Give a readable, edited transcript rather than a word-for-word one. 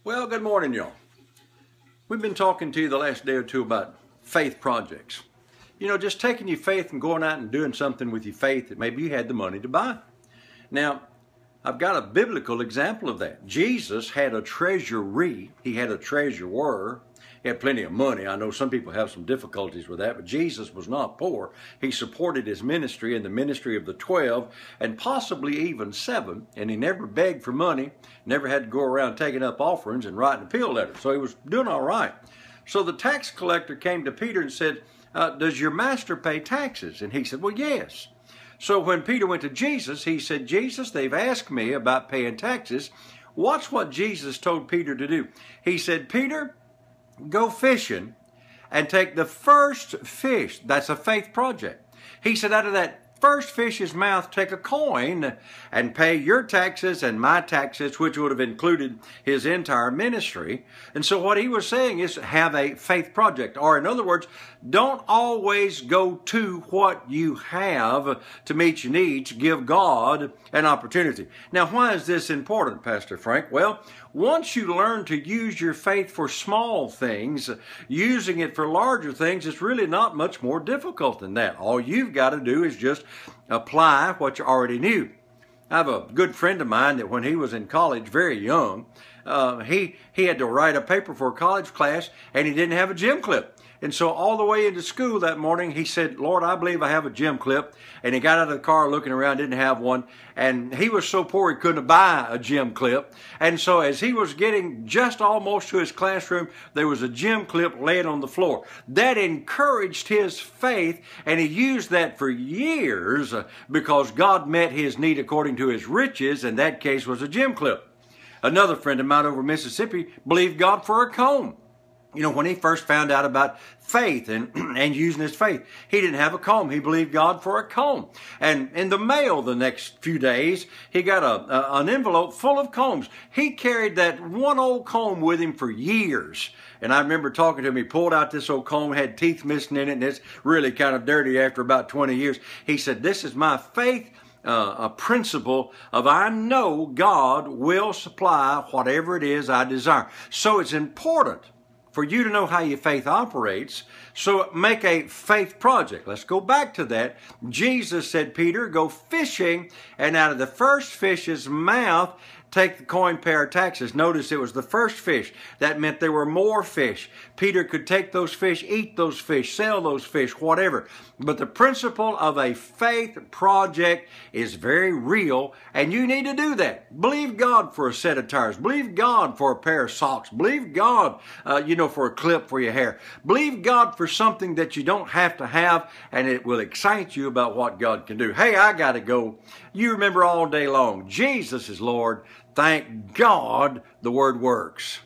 Well, good morning, y'all. We've been talking to you the last day or two about faith projects. You know, just taking your faith and going out and doing something with your faith that maybe you had the money to buy. Now, I've got a biblical example of that. Jesus had a treasury. He had a treasurer. He had plenty of money. I know some people have some difficulties with that, but Jesus was not poor. He supported his ministry and the ministry of the 12 and possibly even 7, and he never begged for money, never had to go around taking up offerings and writing appeal letters. So he was doing all right. So the tax collector came to Peter and said, does your master pay taxes? And he said, well, yes. So when Peter went to Jesus, he said, Jesus, they've asked me about paying taxes. Watch what Jesus told Peter to do. He said, Peter, go fishing and take the first fish. That's a faith project. He said, out of that first fish's mouth, take a coin and pay your taxes and my taxes, which would have included his entire ministry. And so what he was saying is have a faith project. Or in other words, don't always go to what you have to meet your needs. Give God an opportunity. Now, why is this important, Pastor Frank? Well, once you learn to use your faith for small things, using it for larger things is really not much more difficult than that. All you've got to do is just apply what you already knew. I have a good friend of mine that when he was in college, very young, he had to write a paper for a college class and he didn't have a gym clip. And so all the way into school that morning, he said, Lord, I believe I have a gym clip. And he got out of the car looking around, didn't have one. And he was so poor he couldn't buy a gym clip. And so as he was getting just almost to his classroom, there was a gym clip laying on the floor. That encouraged his faith, and he used that for years because God met his need according to his riches, and that case was a gym clip. Another friend of mine over in Mississippi believed God for a comb. You know, when he first found out about faith and using his faith, he didn't have a comb. He believed God for a comb. And in the mail the next few days, he got an envelope full of combs. He carried that one old comb with him for years. And I remember talking to him. He pulled out this old comb, had teeth missing in it, and it's really kind of dirty after about 20 years. He said, this is my faith a principle of I know God will supply whatever it is I desire. So it's important for you to know how your faith operates, so make a faith project. Let's go back to that. Jesus said, Peter, go fishing, and out of the first fish's mouth, take the coin, pay our taxes. Notice it was the first fish. That meant there were more fish. Peter could take those fish, eat those fish, sell those fish, whatever. But the principle of a faith project is very real, and you need to do that. Believe God for a set of tires. Believe God for a pair of socks. Believe God, for a clip for your hair. Believe God for something that you don't have to have, and it will excite you about what God can do. Hey, I got to go. You remember all day long, Jesus is Lord. Thank God the word works.